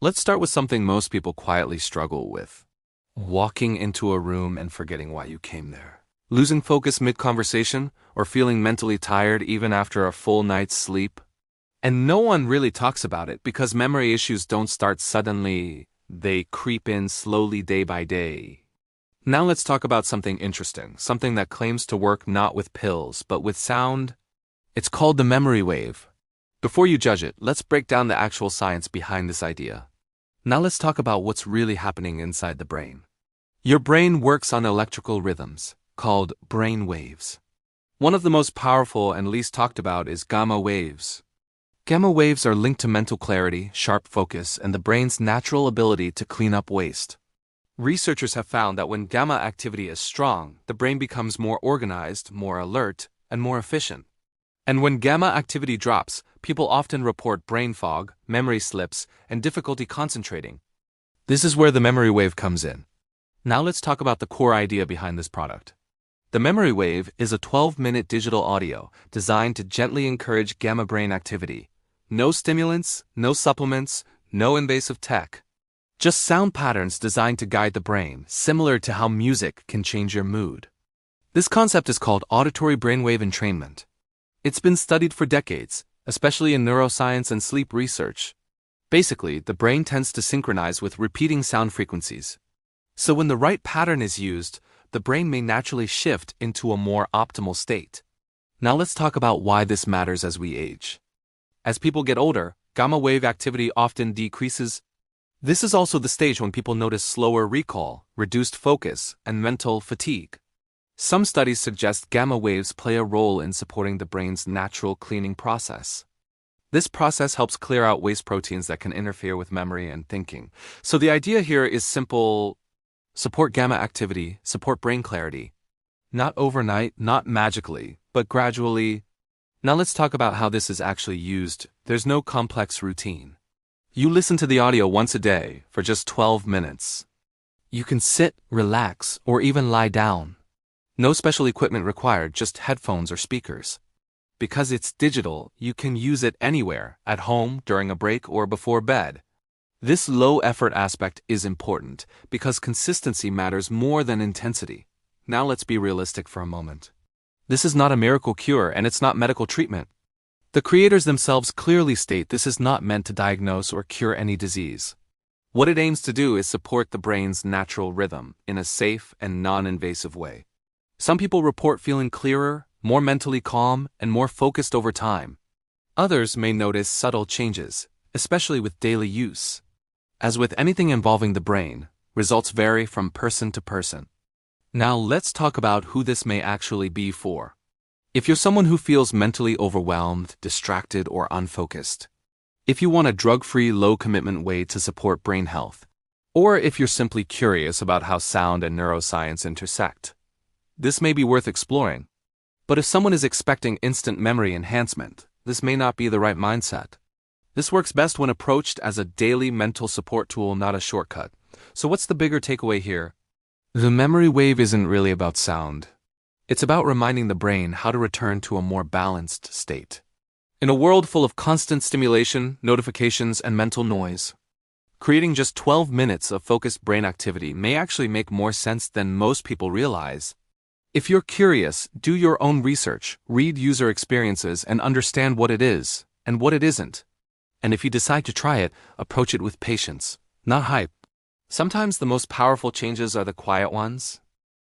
Let's start with something most people quietly struggle with. Walking into a room and forgetting why you came there. Losing focus mid-conversation, or feeling mentally tired even after a full night's sleep. And no one really talks about it because memory issues don't start suddenly, they creep in slowly day by day. Now let's talk about something interesting, something that claims to work not with pills, but with sound. It's called the memory wave. Before you judge it, let's break down the actual science behind this idea. Now let's talk about what's really happening inside the brain. Your brain works on electrical rhythms, called brain waves. One of the most powerful and least talked about is gamma waves. Gamma waves are linked to mental clarity, sharp focus, and the brain's natural ability to clean up waste. Researchers have found that when gamma activity is strong, the brain becomes more organized, more alert, and more efficient. And when gamma activity drops, people often report brain fog, memory slips, and difficulty concentrating. This is where the memory wave comes in. Now let's talk about the core idea behind this product. The memory wave is a 12-minute digital audio designed to gently encourage gamma brain activity. No stimulants, no supplements, no invasive tech. Just sound patterns designed to guide the brain, similar to how music can change your mood. This concept is called auditory brainwave entrainment. It's been studied for decades, especially in neuroscience and sleep research. Basically, the brain tends to synchronize with repeating sound frequencies. So when the right pattern is used, the brain may naturally shift into a more optimal state. Now let's talk about why this matters as we age. As people get older, gamma wave activity often decreases. This is also the stage when people notice slower recall, reduced focus, and mental fatigue. Some studies suggest gamma waves play a role in supporting the brain's natural cleaning process. This process helps clear out waste proteins that can interfere with memory and thinking. So the idea here is simple: support gamma activity, support brain clarity. Not overnight, not magically, but gradually. Now let's talk about how this is actually used. There's no complex routine. You listen to the audio once a day for just 12 minutes. You can sit, relax, or even lie down. No special equipment required, just headphones or speakers. Because it's digital, you can use it anywhere, at home, during a break, or before bed. This low-effort aspect is important because consistency matters more than intensity. Now let's be realistic for a moment. This is not a miracle cure, and it's not medical treatment. The creators themselves clearly state this is not meant to diagnose or cure any disease. What it aims to do is support the brain's natural rhythm in a safe and non-invasive way. Some people report feeling clearer, more mentally calm, and more focused over time. Others may notice subtle changes, especially with daily use. As with anything involving the brain, results vary from person to person. Now let's talk about who this may actually be for. If you're someone who feels mentally overwhelmed, distracted, or unfocused, if you want a drug-free, low-commitment way to support brain health, or if you're simply curious about how sound and neuroscience intersect, this may be worth exploring. But if someone is expecting instant memory enhancement, this may not be the right mindset. This works best when approached as a daily mental support tool, not a shortcut. So what's the bigger takeaway here? The memory wave isn't really about sound. It's about reminding the brain how to return to a more balanced state. In a world full of constant stimulation, notifications, and mental noise, creating just 12 minutes of focused brain activity may actually make more sense than most people realize. If you're curious, do your own research, read user experiences, and understand what it is and what it isn't. And if you decide to try it, approach it with patience, not hype. Sometimes the most powerful changes are the quiet ones,